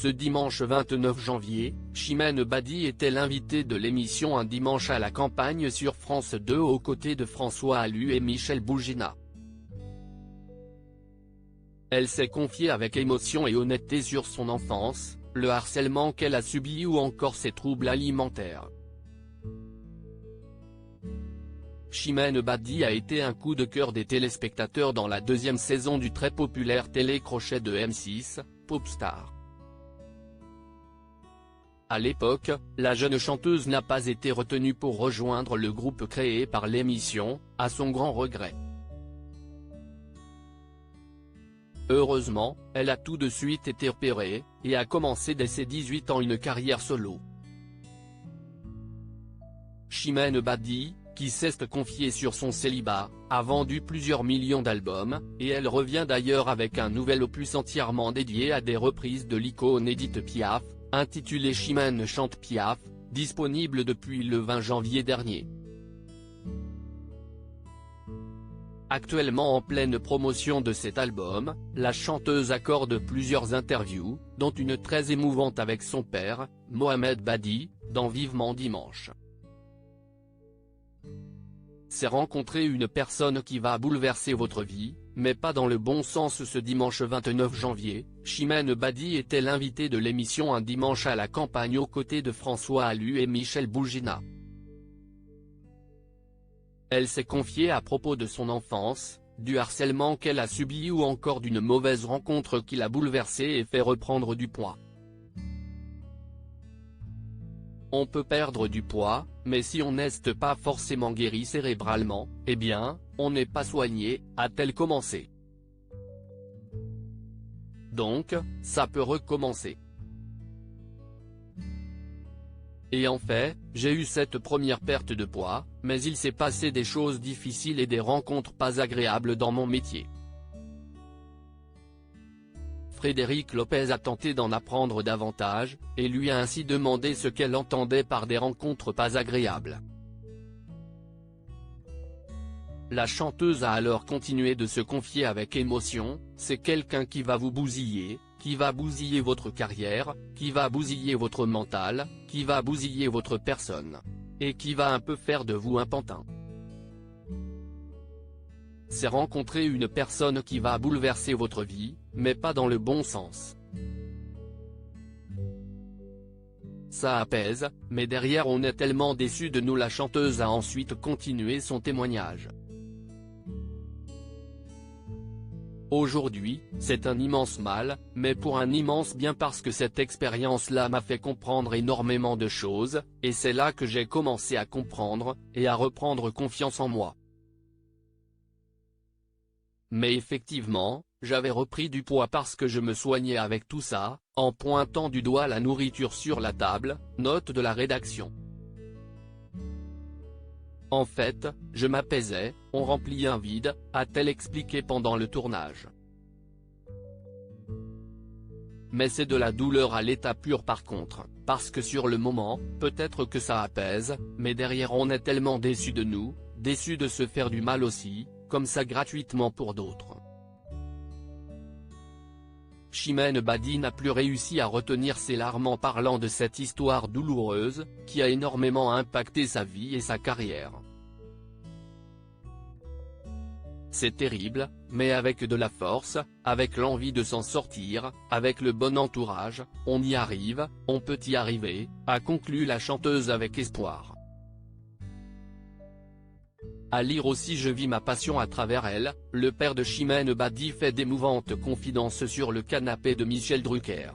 Ce dimanche 29 janvier, Chimène Badi était l'invitée de l'émission Un dimanche à la campagne sur France 2 aux côtés de François Allu et Michel Bougina. Elle s'est confiée avec émotion et honnêteté sur son enfance, le harcèlement qu'elle a subi ou encore ses troubles alimentaires. Chimène Badi a été un coup de cœur des téléspectateurs dans la deuxième saison du très populaire télécrochet de M6, Popstar. À l'époque, la jeune chanteuse n'a pas été retenue pour rejoindre le groupe créé par l'émission, à son grand regret. Heureusement, elle a tout de suite été repérée, et a commencé dès ses 18 ans une carrière solo. Chimène Badi, qui s'est confiée sur son célibat, a vendu plusieurs millions d'albums, et elle revient d'ailleurs avec un nouvel opus entièrement dédié à des reprises de l'icône Édith Piaf, intitulé Chimène chante Piaf, disponible depuis le 20 janvier dernier. Actuellement en pleine promotion de cet album, la chanteuse accorde plusieurs interviews, dont une très émouvante avec son père, Mohamed Badi, dans Vivement Dimanche. C'est rencontrer une personne qui va bouleverser votre vie, mais pas dans le bon sens. Ce dimanche 29 janvier, Chimène Badi était l'invitée de l'émission Un dimanche à la campagne aux côtés de François Allu et Michel Bougina. Elle s'est confiée à propos de son enfance, du harcèlement qu'elle a subi ou encore d'une mauvaise rencontre qui l'a bouleversée et fait reprendre du poids. On peut perdre du poids, mais si on n'est pas forcément guéri cérébralement, eh bien, on n'est pas soigné, a-t-elle commencé. Donc, ça peut recommencer. Et en fait, j'ai eu cette première perte de poids, mais il s'est passé des choses difficiles et des rencontres pas agréables dans mon métier. Frédéric Lopez a tenté d'en apprendre davantage, et lui a ainsi demandé ce qu'elle entendait par des rencontres pas agréables. La chanteuse a alors continué de se confier avec émotion, c'est quelqu'un qui va vous bousiller, qui va bousiller votre carrière, qui va bousiller votre mental, qui va bousiller votre personne. Et qui va un peu faire de vous un pantin. C'est rencontrer une personne qui va bouleverser votre vie, mais pas dans le bon sens. Ça apaise, mais derrière on est tellement déçu de nous. La chanteuse a ensuite continué son témoignage. Aujourd'hui, c'est un immense mal, mais pour un immense bien parce que cette expérience-là m'a fait comprendre énormément de choses, et c'est là que j'ai commencé à comprendre, et à reprendre confiance en moi. Mais effectivement, j'avais repris du poids parce que je me soignais avec tout ça, en pointant du doigt la nourriture sur la table, note de la rédaction. En fait, je m'apaisais, on remplit un vide, a-t-elle expliqué pendant le tournage. Mais c'est de la douleur à l'état pur par contre, parce que sur le moment, peut-être que ça apaise, mais derrière on est tellement déçu de nous, déçu de se faire du mal aussi, comme ça gratuitement pour d'autres. Chimène Badi n'a plus réussi à retenir ses larmes en parlant de cette histoire douloureuse, qui a énormément impacté sa vie et sa carrière. C'est terrible, mais avec de la force, avec l'envie de s'en sortir, avec le bon entourage, on y arrive, on peut y arriver, a conclu la chanteuse avec espoir. À lire aussi Je vis ma passion à travers elle, le père de Chimène Badi fait d'émouvantes confidences sur le canapé de Michel Drucker.